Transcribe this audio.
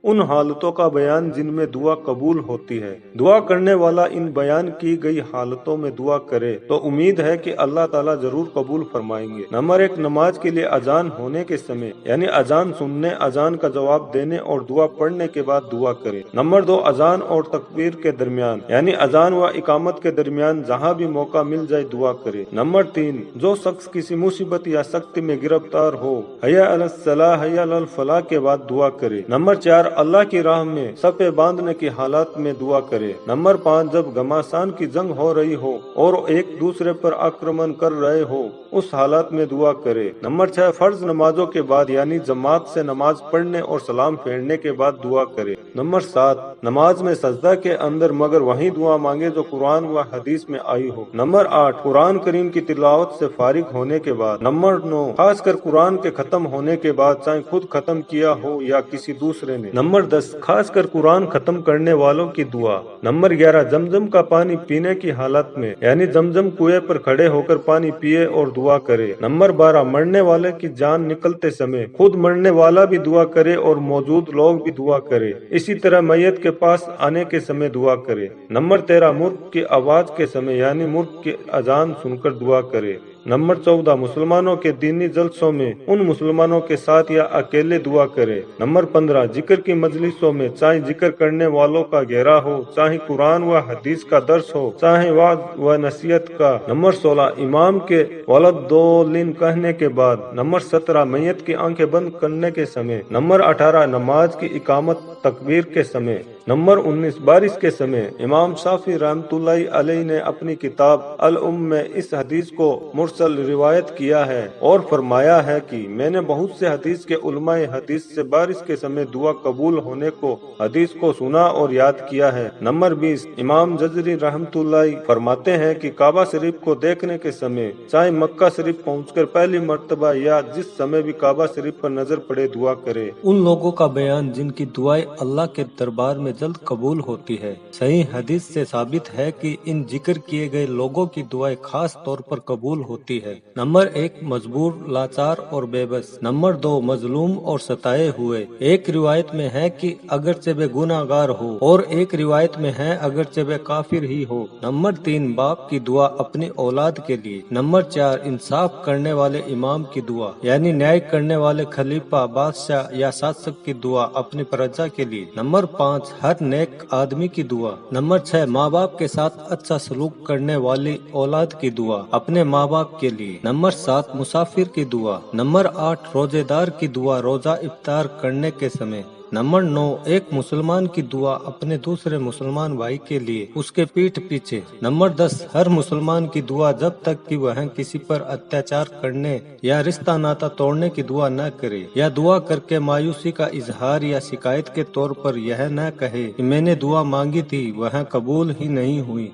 उन हालतों का बयान जिनमें दुआ कबूल होती है। दुआ करने वाला इन बयान की गई हालतों में दुआ करे तो उम्मीद है कि अल्लाह ताला जरूर कबूल फरमाएंगे। नंबर 1, नमाज के लिए अजान होने के समय यानी अजान सुनने, अजान का जवाब देने और दुआ पढ़ने के बाद दुआ करे। नंबर 2, अजान और तकबीर के दरमियान यानी अजान व इकामत के दरमियान जहाँ भी मौका मिल जाए दुआ करे। नंबर 3, जो शख्स किसी मुसीबत या सख्ती में गिरफ्तार हो, हया अलस सलाह हया अल फलाह के बाद दुआ करे। नंबर 4, अल्लाह की राह में सफ़े बांधने की हालात में दुआ करे। नंबर 5, जब घमासान की जंग हो रही हो और एक दूसरे पर आक्रमण कर रहे हो उस हालात में दुआ करे। नंबर 6, फर्ज नमाजों के बाद यानी जमात से नमाज पढ़ने और सलाम फेरने के बाद दुआ करे। नंबर 7, नमाज में सजदा के अंदर मगर वही दुआ मांगे जो कुरान व हदीस में आई हो। नंबर 8, कुरान करीम की तिलावत से फारिग होने के बाद। नंबर 9, खासकर कुरान के खत्म होने के बाद, चाहे खुद खत्म किया हो या किसी दूसरे ने। नंबर 10, खासकर कुरान खत्म करने वालों की दुआ। नंबर 11, जमजम का पानी पीने की हालत में यानी जमजम कुएं पर खड़े होकर पानी पिए और दुआ करे। नंबर 12, मरने वाले की जान निकलते समय खुद मरने वाला भी दुआ करे और मौजूद लोग भी दुआ करे। इसी तरह मैयत के पास आने के समय दुआ करे। नंबर 13, मुर्ग की आवाज के समय यानी मुर्ग की अजान सुनकर दुआ करे। नंबर 14, मुसलमानों के दीनी जलसों में उन मुसलमानों के साथ या अकेले दुआ करे। नंबर 15, जिक्र की मजलिसों में चाहे जिक्र करने वालों का गहरा हो, चाहे कुरान व हदीस का दर्स हो, चाहे वाज व नसीहत का। नंबर 16, इमाम के वलद्दोलिन कहने के बाद। नंबर 17, मैयत की आंखें बंद करने के समय। नंबर 18, नमाज की इकामत तकबीर के समय। नंबर 19, बारिश के समय। इमाम शाफी रहमतुल्लाहि अलैहि ने अपनी किताब अल उम में इस हदीस को मुरसल रिवायत किया है और फरमाया है कि मैंने बहुत से हदीस के उलमाए हदीस से बारिश के समय दुआ कबूल होने को हदीस को सुना और याद किया है। नंबर 20, इमाम जजरी रहमतुल्लाहि फरमाते हैं कि काबा शरीफ को देखने के समय, चाहे मक्का शरीफ पहुंचकर पहली मर्तबा या जिस समय भी काबा शरीफ पर नजर पड़े दुआ करे। उन लोगों का बयान जिनकी दुआएं अल्लाह के दरबार में जल्द कबूल होती है। सही हदीस से साबित है कि इन जिक्र किए गए लोगों की दुआएं खास तौर पर कबूल होती है। नंबर 1, मजबूर, लाचार और बेबस। नंबर 2, मजलूम और सताए हुए। एक रिवायत में है कि अगरचे वे गुनाहगार हो और एक रिवायत में है अगरचे वे काफिर ही हो। नंबर 3, बाप की दुआ अपनी औलाद के लिए। नंबर 4, इंसाफ करने वाले इमाम की दुआ यानी न्याय करने वाले खलीफा, बादशाह या शासक की दुआ अपनी प्रजा के लिए। नंबर 5, हर नेक आदमी की दुआ। नंबर 6, माँ बाप के साथ अच्छा सलूक करने वाली औलाद की दुआ अपने माँ बाप के लिए। नंबर 7, मुसाफिर की दुआ। नंबर 8, रोजेदार की दुआ रोजा इफ्तार करने के समय। नंबर 9, एक मुसलमान की दुआ अपने दूसरे मुसलमान भाई के लिए उसके पीठ पीछे। नंबर 10, हर मुसलमान की दुआ जब तक कि वह किसी पर अत्याचार करने या रिश्ता नाता तोड़ने की दुआ न करे या दुआ करके मायूसी का इजहार या शिकायत के तौर पर यह न कहे कि मैंने दुआ मांगी थी वह कबूल ही नहीं हुई।